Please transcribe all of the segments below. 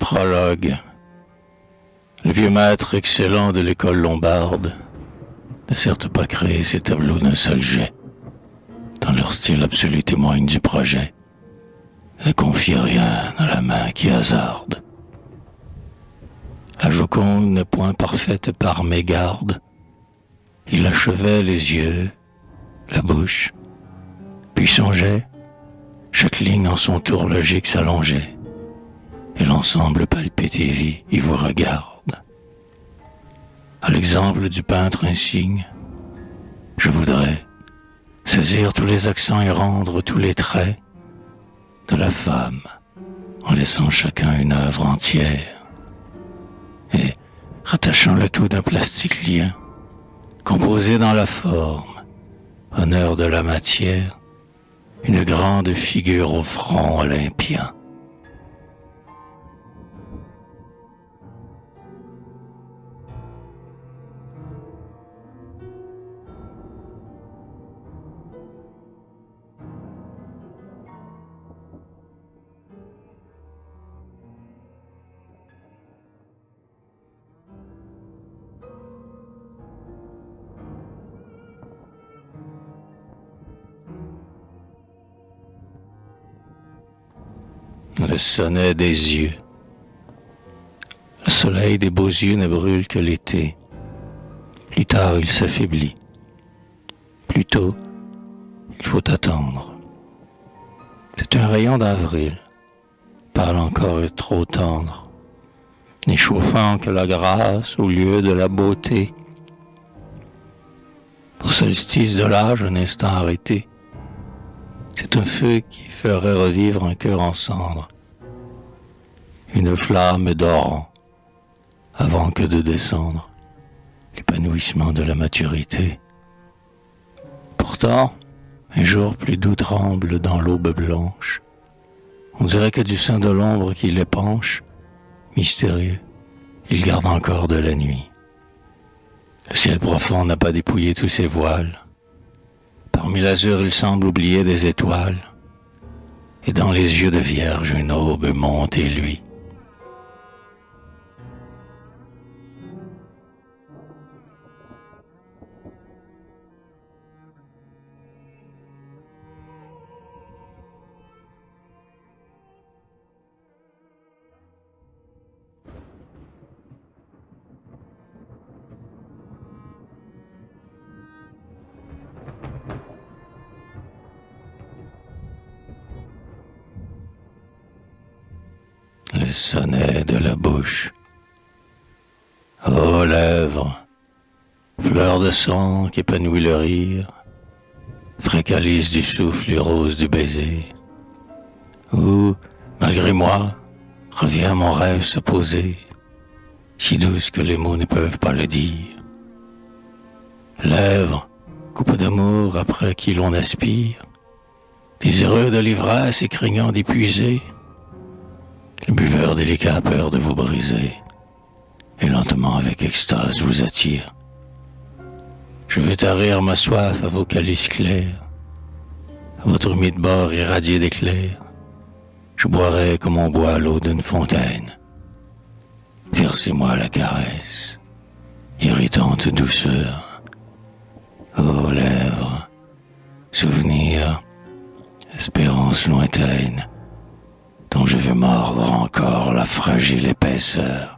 Prologue. Le vieux maître excellent de l'école lombarde n'a certes pas créé ces tableaux d'un seul jet, tant leur style absolu témoigne du projet. Ne confie rien à la main qui hasarde. La Joconde n'est point parfaite par mégarde. Il achevait les yeux, la bouche, puis songeait, chaque ligne en son tour logique s'allongeait, et l'ensemble palpite et vit et vous regarde. À l'exemple du peintre insigne, je voudrais saisir tous les accents et rendre tous les traits de la femme, en laissant chacun une œuvre entière, et rattachant le tout d'un plastique lien, composé dans la forme, honneur de la matière, une grande figure au front olympien. Le sonnet des yeux. Le soleil des beaux yeux ne brûle que l'été. Plus tard, il s'affaiblit. Plus tôt, il faut attendre. C'est un rayon d'avril, pâle encore et trop tendre, n'échauffant que la grâce au lieu de la beauté. Au solstice de l'âge, un instant arrêté, c'est un feu qui ferait revivre un cœur en cendres, une flamme dorant, avant que de descendre, l'épanouissement de la maturité. Pourtant, un jour plus doux tremble dans l'aube blanche. On dirait que du sein de l'ombre qui l'épanche, mystérieux, il garde encore de la nuit. Le ciel profond n'a pas dépouillé tous ses voiles. Parmi l'azur, il semble oublier des étoiles. Et dans les yeux de vierge, une aube monte et lui. Le sonnet de la bouche. Ô lèvres, fleur de sang qu'épanouit le rire, frais calice du souffle et rose du baiser, où, malgré moi, revient mon rêve se poser, si douce que les mots ne peuvent pas le dire. Lèvres, coupe d'amour après qui l'on aspire, désireux de l'ivresse et craignant d'épuiser, le buveur délicat a peur de vous briser, et lentement avec extase vous attire. Je veux tarir ma soif à vos calices clairs, à votre humide bord irradié d'éclairs. Je boirai comme on boit l'eau d'une fontaine. Versez-moi la caresse, irritante douceur. Ô lèvres, souvenirs, espérance lointaine, dont je veux mordre encore la fragile épaisseur.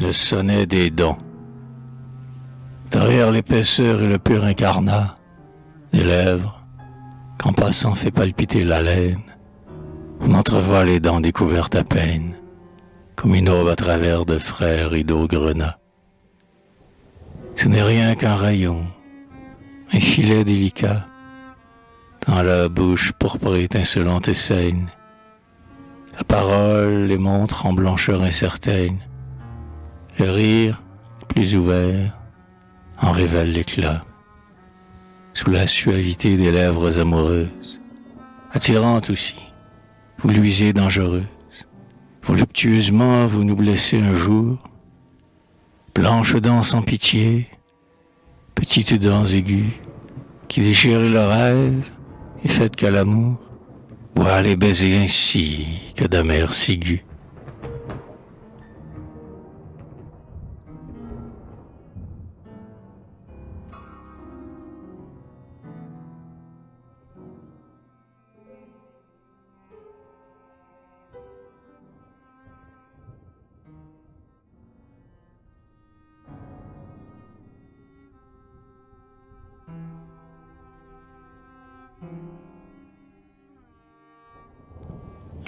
Le sonnet des dents. Derrière l'épaisseur et le pur incarnat des lèvres, qu'en passant fait palpiter la laine, on entrevoit les dents découvertes à peine, comme une aube à travers de frais rideaux grenats. Ce n'est rien qu'un rayon, un filet délicat, dans la bouche pourpre étincelante et saine, La parole les montre en blancheur incertaine, Le rire, plus ouvert, en révèle l'éclat. Sous la suavité des lèvres amoureuses, attirante aussi, vous luisez dangereuse. Voluptueusement vous nous blessez un jour, blanches dents sans pitié, petites dents aiguës, qui déchirent le rêve et faites qu'à l'amour, boire les baisers ainsi que d'amers ciguës.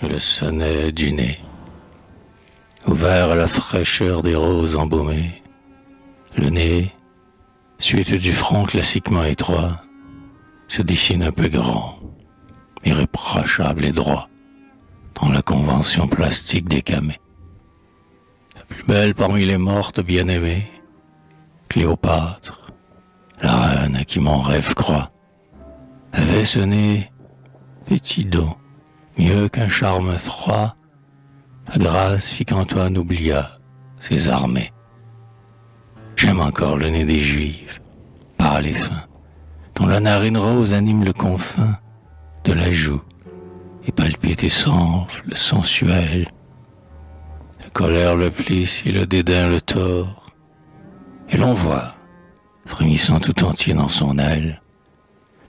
Le sonnet du nez, ouvert à la fraîcheur des roses embaumées. Le nez, suite du front classiquement étroit, se dessine un peu grand, irréprochable et droit, dans la convention plastique des camées. La plus belle parmi les mortes bien-aimées, Cléopâtre, la reine à qui mon rêve croit, avait ce nez fétidon, mieux qu'un charme froid. La grâce fit qu'Antoine oublia ses armées. J'aime encore le nez des Juifs, pâle et fin, dont la narine rose anime le confin de la joue, et palpite et s'enfle, sensuel. La colère le plisse et le dédain le tord, et l'on voit, frémissant tout entier dans son aile,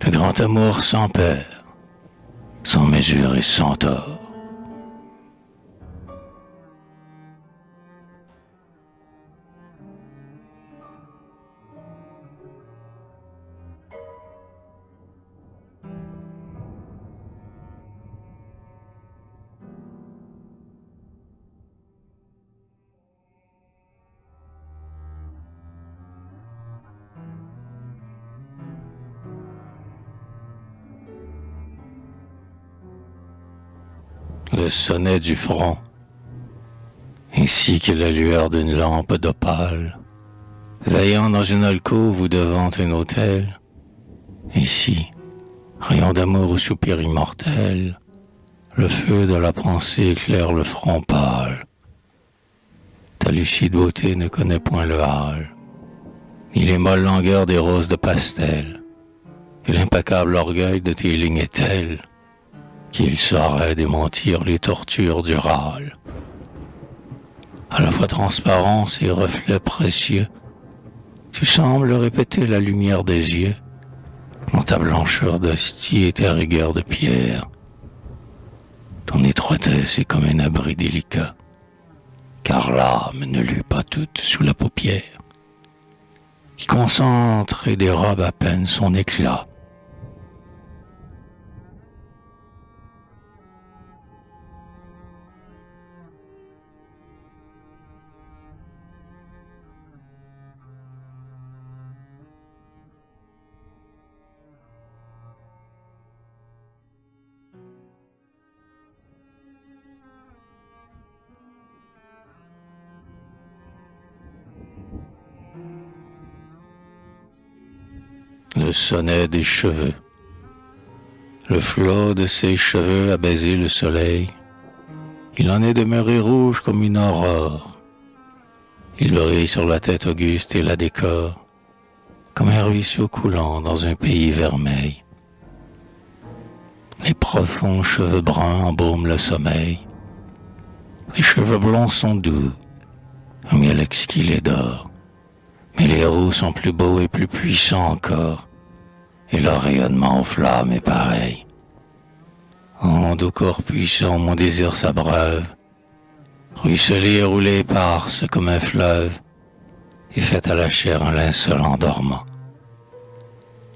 le grand amour sans père, sans mesure et sans tort. Le sonnet du front, ainsi que la lueur d'une lampe d'opale, veillant dans une alcôve ou devant un autel, ainsi, rayon d'amour ou soupir immortel, le feu de la pensée éclaire le front pâle. Ta lucide beauté ne connaît point le hâle, ni les molles langueurs des roses de pastel, et l'impeccable orgueil de tes lignes est tel qu'il saurait démentir les tortures du râle. À la fois transparence et reflet précieux, tu sembles répéter la lumière des yeux, dans ta blancheur d'hostie et ta rigueur de pierre. Ton étroitesse est comme un abri délicat, car l'âme ne luit pas toute sous la paupière, qui concentre et dérobe à peine son éclat. Le sonnet des cheveux. Le flot de ses cheveux a baisé le soleil. Il en est demeuré rouge comme une aurore. Il brille sur la tête auguste et la décore, comme un ruisseau coulant dans un pays vermeil. Les profonds cheveux bruns embaument le sommeil. Les cheveux blonds sont doux, un miel exquis les dort. Mais les roux sont plus beaux et plus puissants encore, et leur rayonnement aux flammes est pareil. Onde au corps puissant, mon désir s'abreuve, ruisseler et rouler éparse comme un fleuve, et fait à la chair un linceul endormant.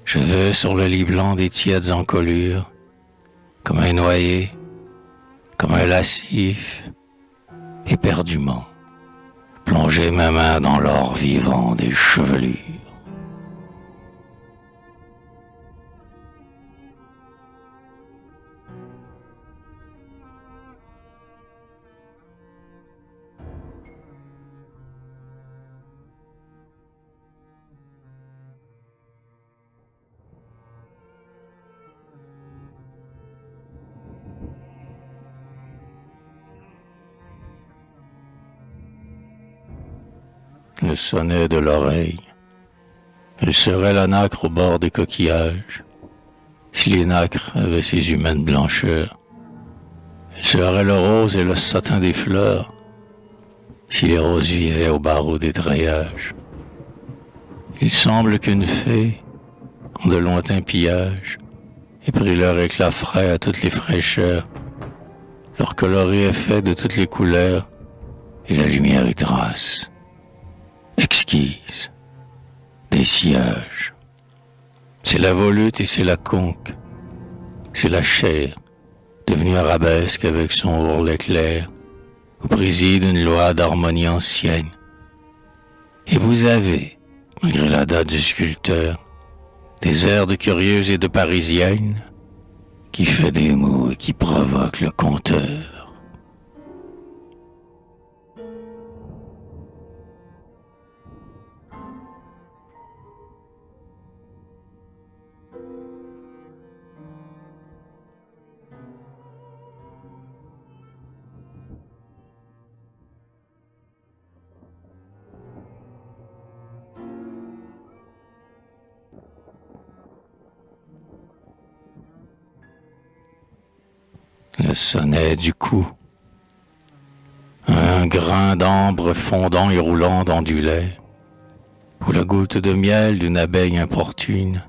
Je veux sur le lit blanc des tièdes encolures, comme un noyé, comme un lascif, éperdument, plonger ma main dans l'or vivant des chevelures. sonnet de l'oreille. Elle serait la nacre au bord des coquillages, si les nacres avaient ces humaines blancheurs. Elle serait le rose et le satin des fleurs, si les roses vivaient au barreau des treillages. Il semble qu'une fée, en de lointains pillages, ait pris leur éclat frais à toutes les fraîcheurs. Leur coloris est fait de toutes les couleurs, et la lumière y trace, exquise, des sillages. C'est la volute et c'est la conque, c'est la chair, devenue arabesque avec son ourlet clair, au préside d'une loi d'harmonie ancienne. Et vous avez, malgré la date du sculpteur, des airs de curieuse et de parisienne, qui fait des mots et qui provoque le conteur. Le sonnet du cou. Un grain d'ambre fondant et roulant dans du lait, ou la goutte de miel d'une abeille importune,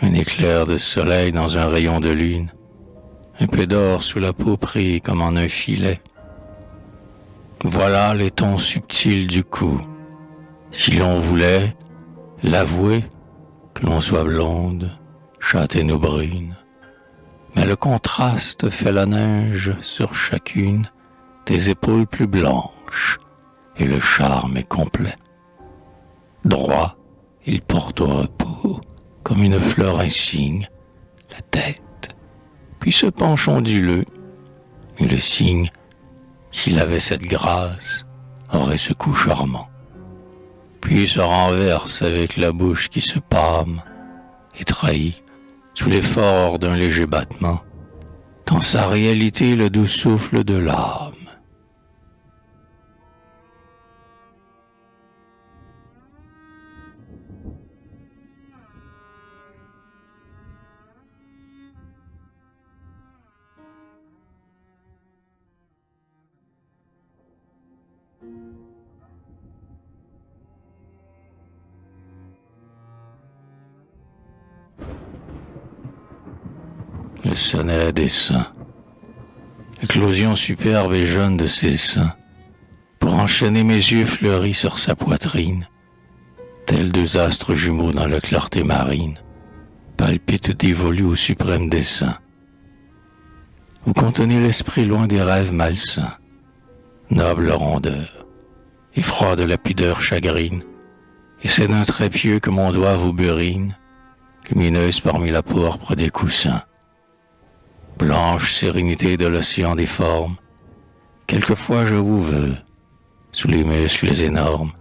un éclair de soleil dans un rayon de lune, un peu d'or sous la peau pris comme en un filet. Voilà les tons subtils du cou. Si l'on voulait l'avouer, que l'on soit blonde, châtaine ou brune, mais le contraste fait la neige sur chacune des épaules plus blanches, et le charme est complet. Droit, il porte au repos, comme une fleur insigne, la tête, puis se penche onduleux, et le signe, s'il avait cette grâce, aurait ce cou charmant. Puis se renverse avec la bouche qui se pâme, et trahit, sous l'effort d'un léger battement, dans sa réalité le doux souffle de l'âme. Le sonnet des seins, l'éclosion superbe et jeune de ses seins, pour enchaîner mes yeux fleuris sur sa poitrine, tels deux astres jumeaux dans la clarté marine, palpitent dévolus au suprême dessein. Vous contenez l'esprit loin des rêves malsains, noble rondeur, effroi de la pudeur chagrine, et c'est d'un trait pieux que mon doigt vous burine, lumineuse parmi la pourpre des coussins. Blanche sérénité de l'océan des formes, quelquefois je vous veux, sous les muscles énormes,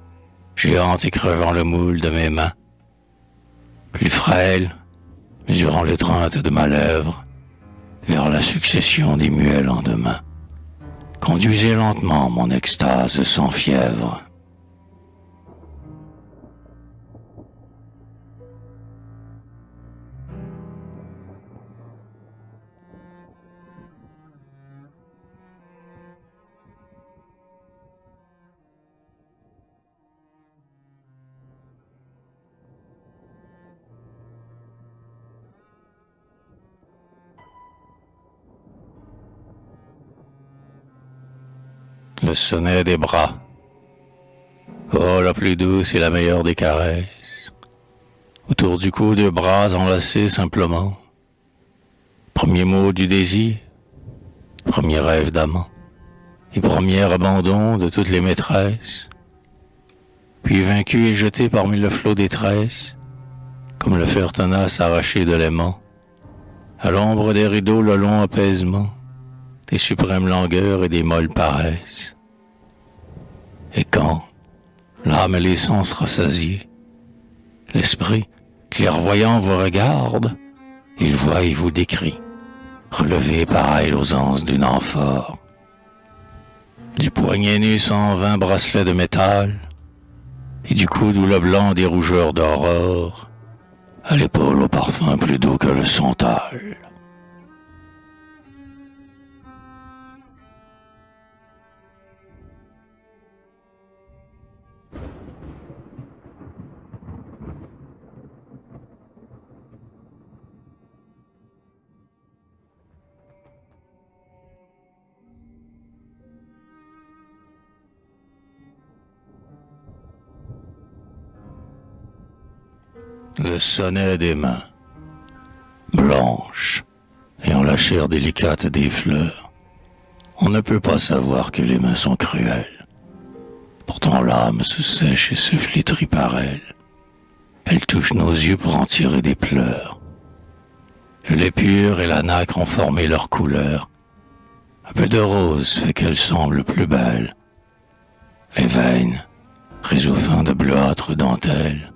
géante et crevant le moule de mes mains. Plus frêle, mesurant l'étreinte de ma lèvre, vers la succession des muets lendemains. Conduisez lentement mon extase sans fièvre. Le sonnet des bras. Oh, la plus douce et la meilleure des caresses. Autour du cou, deux bras enlacés simplement. Premier mot du désir, premier rêve d'amant, et premier abandon de toutes les maîtresses. Puis vaincu et jeté parmi le flot des tresses, comme le fer tenace arraché de l'aimant, à l'ombre des rideaux le long apaisement, des suprêmes langueurs et des molles paresses. Et quand l'âme et les sens rassasiés, l'esprit, clairvoyant, vous regarde, il voit et vous décrit, relevé pareil aux anses d'une amphore. Du poignet nu 120 bracelets de métal, et du coude où le blanc des rougeurs d'aurore, à l'épaule au parfum plus doux que le santal. Le sonnet des mains, blanches, ayant la chair délicate des fleurs. On ne peut pas savoir que les mains sont cruelles. Pourtant l'âme se sèche et se flétrit par elles. Elle touche nos yeux pour en tirer des pleurs. Le lait pur et la nacre ont formé leur couleur. Un peu de rose fait qu'elles semblent plus belles. Les veines, réseaux fins de bleuâtre dentelle,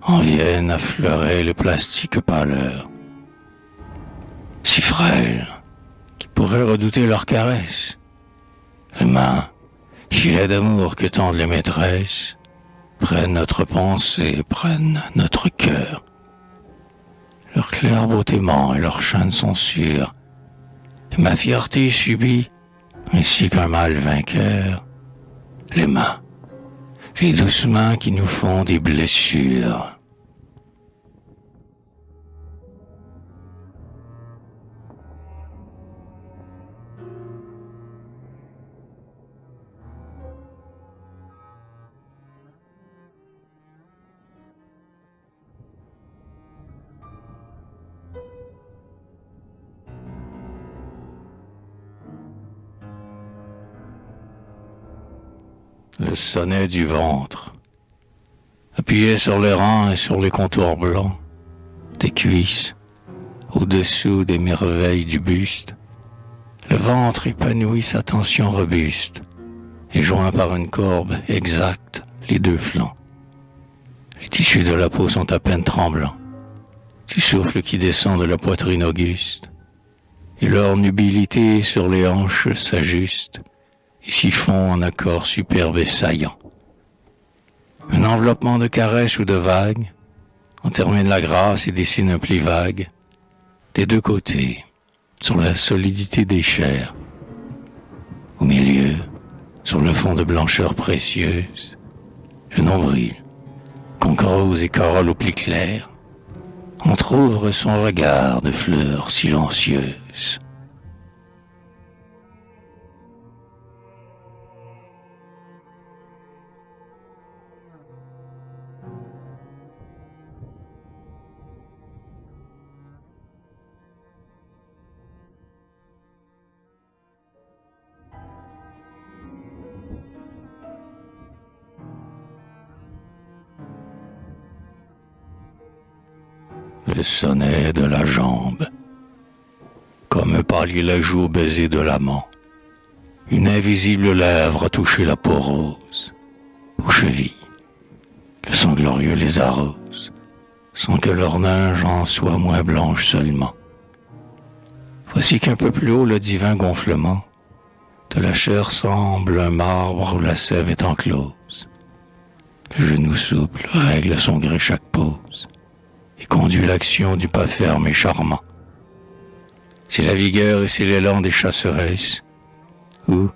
en viennent affleurer les plastiques pâleurs. Si frêles, qui pourraient redouter leurs caresses. Les mains, filets d'amour que tendent les maîtresses, prennent notre pensée, prennent notre cœur. Leur clair beauté ment et leurs chaînes sont sûres. Et ma fierté subit, ainsi qu'un mal vainqueur, les mains, les douces mains qui nous font des blessures. Le sonnet du ventre, appuyé sur les reins et sur les contours blancs des cuisses, au-dessous des merveilles du buste, le ventre épanouit sa tension robuste et joint par une courbe exacte les deux flancs. Les tissus de la peau sont à peine tremblants, du souffle qui descend de la poitrine auguste, et leur nubilité sur les hanches s'ajuste et s'y fond en accord superbe et saillant. Un enveloppement de caresses ou de vagues en termine la grâce et dessine un pli vague des deux côtés sur la solidité des chairs. Au milieu, sur le fond de blancheur précieuse, le nombril, qu'on creuse et corole au pli clair, entr'ouvre son regard de fleurs silencieuses. Le sonnet de la jambe, comme pâlit la joue au baiser de l'amant. Une invisible lèvre a touché la peau rose, aux chevilles. Le sang glorieux les arrose, sans que leur neige en soit moins blanche seulement. Voici qu'un peu plus haut le divin gonflement de la chair semble un marbre où la sève est enclose. Le genou souple règle son gré chaque pose et conduit l'action du pas ferme et charmant. C'est la vigueur et c'est l'élan des chasseresses, où,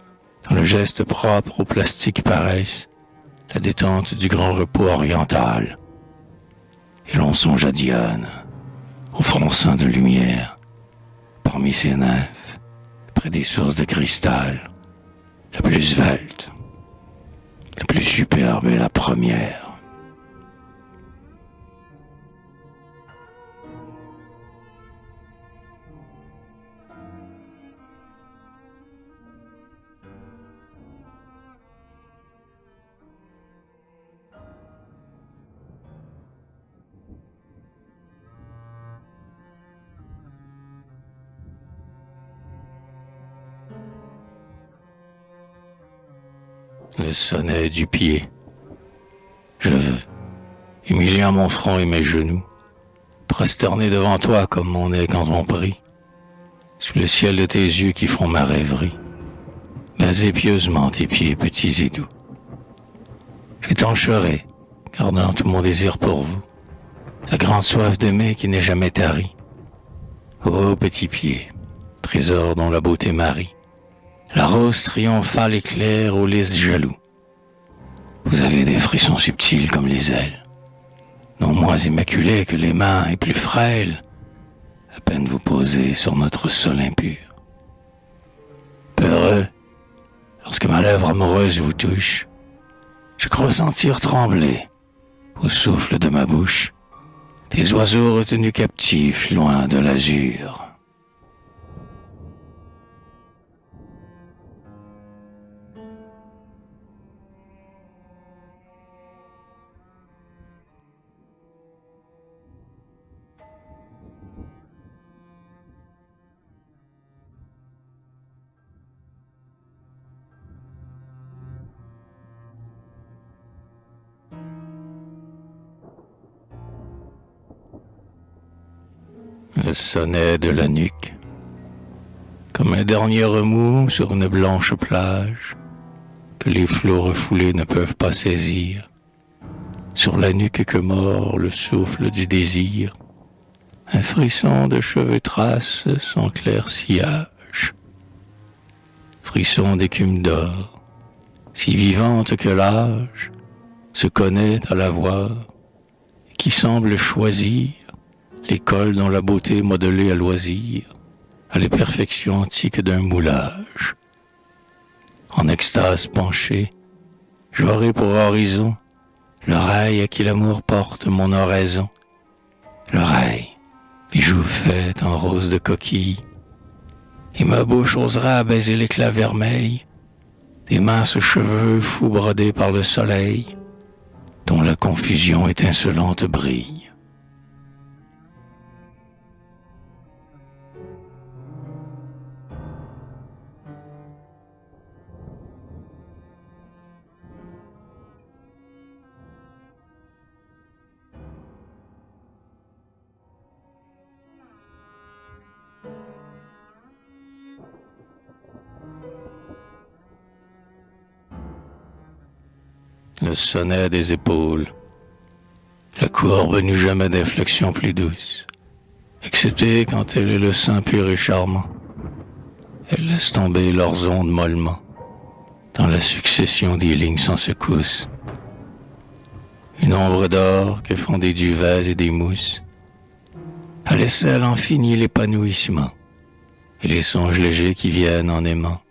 dans le geste propre au plastique paraissent, la détente du grand repos oriental. Et l'on songe à Diane, au front ceint de lumière, parmi ses nymphes, près des sources de cristal, la plus svelte, la plus superbe et la première. Le sonnet du pied. Je veux, humiliant mon front et mes genoux, prosterner devant toi comme mon nez quand on prie, sous le ciel de tes yeux qui font ma rêverie, baiser pieusement tes pieds petits et doux. J'étancherai gardant tout mon désir pour vous, la grande soif d'aimer qui n'est jamais tarie. Ô petit pied, trésor dont la beauté marie, la rose triomphale éclaire aux lys jaloux. Vous avez des frissons subtils comme les ailes, non moins immaculés que les mains et plus frêles, à peine vous posez sur notre sol impur. Peureux, lorsque ma lèvre amoureuse vous touche, je crois sentir trembler, au souffle de ma bouche, des oiseaux retenus captifs loin de l'azur. Le sonnet de la nuque, comme un dernier remous sur une blanche plage que les flots refoulés ne peuvent pas saisir, sur la nuque que mord le souffle du désir, un frisson de cheveux trace son clair sillage, frisson d'écume d'or, si vivante que l'âge se connaît à la voir, et qui semble choisir l'école dont la beauté modelée à loisir a les perfections antiques d'un moulage. En extase penché, j'aurai pour horizon l'oreille à qui l'amour porte mon oraison. L'oreille, bijou fait en rose de coquille, et ma bouche osera baiser l'éclat vermeil des minces cheveux fous brodés par le soleil, dont la confusion étincelante brille. Le sonnet des épaules, la courbe n'eut jamais d'inflexion plus douce, excepté quand elle est le sein pur et charmant. Elle laisse tomber leurs ondes mollement, dans la succession des lignes sans secousse. Une ombre d'or que font des duvets et des mousses, à l'aisselle en finit l'épanouissement, et les songes légers qui viennent en aimant,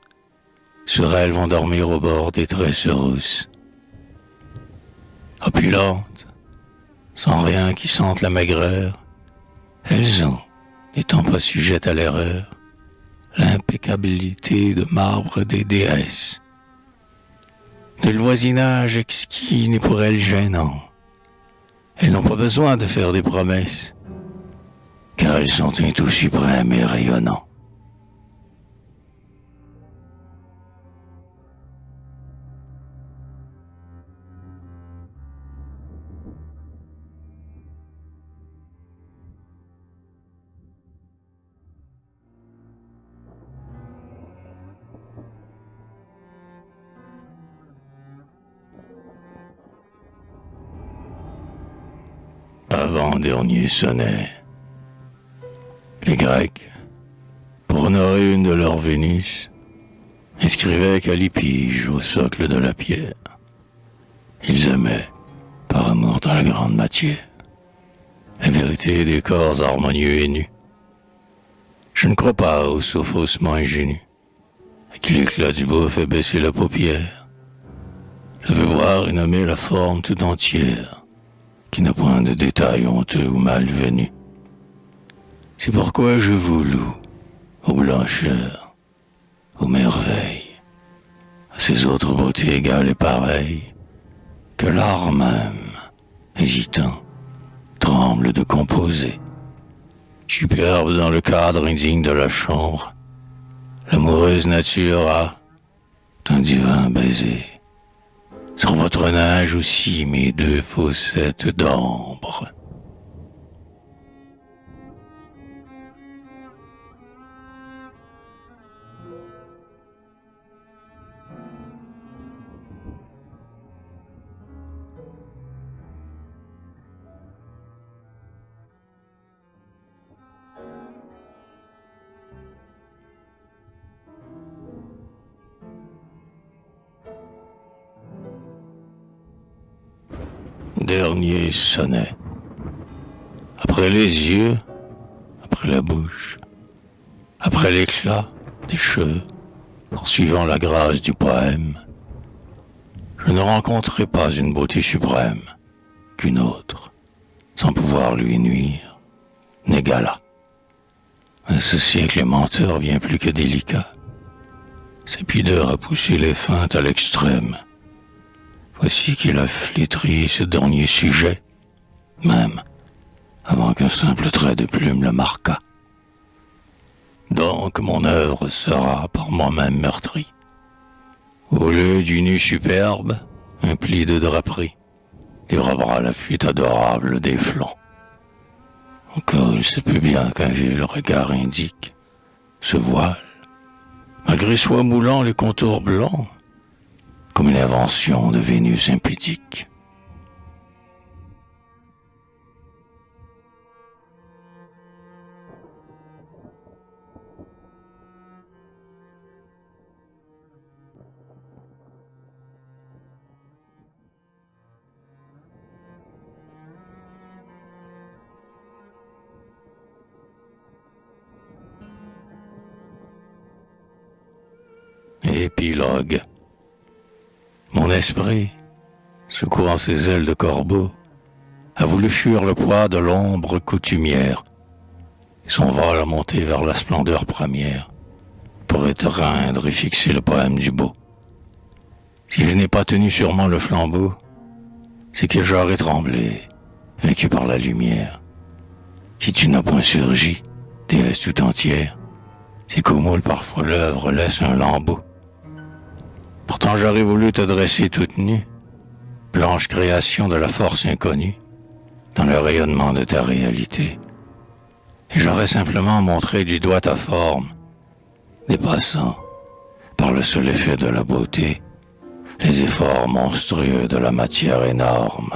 sur elle vont dormir au bord des tresses rousses. Opulentes, sans rien qui sente la maigreur, elles ont, n'étant pas sujettes à l'erreur, l'impeccabilité de marbre des déesses. Nul voisinage exquis n'est pour elles gênant. Elles n'ont pas besoin de faire des promesses, car elles sont un tout suprême et rayonnant. Avant-dernier sonnet. Les Grecs, pour honorer une de leurs Vénus, inscrivaient Callipyge au socle de la pierre. Ils aimaient, par amour dans la grande matière, la vérité des corps harmonieux et nus. Je ne crois pas au sophosement ingénu, à qui l'éclat du beau fait baisser la paupière. Je veux voir et nommer la forme tout entière, qui n'a point de détails honteux ou malvenus. C'est pourquoi je vous loue, aux blancheurs, aux merveilles, à ces autres beautés égales et pareilles, que l'art même, hésitant, tremble de composer. Superbe dans le cadre indigne de la chambre, l'amoureuse nature a un divin baiser. Sur votre nage aussi mes deux fossettes d'ambre. dernier sonnait. Après les yeux, après la bouche, après l'éclat des cheveux, poursuivant la grâce du poème, je ne rencontrai pas une beauté suprême qu'une autre, sans pouvoir lui nuire, n'égala. À ce siècle menteur bien plus que délicat, ses pudeurs a poussé les feintes à l'extrême. Voici qu'il a flétri ce dernier sujet, même avant qu'un simple trait de plume le marquât. Donc mon œuvre sera par moi-même meurtrie. Au lieu du nu superbe, un pli de draperie dérobera la fuite adorable des flancs. Encore il se peut bien qu'un vil regard indique ce voile, malgré soi moulant les contours blancs, comme une invention de Vénus impudique. Épilogue. Mon esprit, secouant ses ailes de corbeau, a voulu fuir le poids de l'ombre coutumière, et son vol a monté vers la splendeur première, pour étreindre et fixer le poème du beau. Si je n'ai pas tenu sûrement le flambeau, c'est que j'aurais tremblé, vaincu par la lumière. Si tu n'as point surgi, déesse tout entière, c'est qu'au moule parfois l'œuvre laisse un lambeau. Pourtant j'aurais voulu te dresser toute nue, blanche création de la force inconnue, dans le rayonnement de ta réalité. Et j'aurais simplement montré du doigt ta forme, dépassant, par le seul effet de la beauté, les efforts monstrueux de la matière énorme.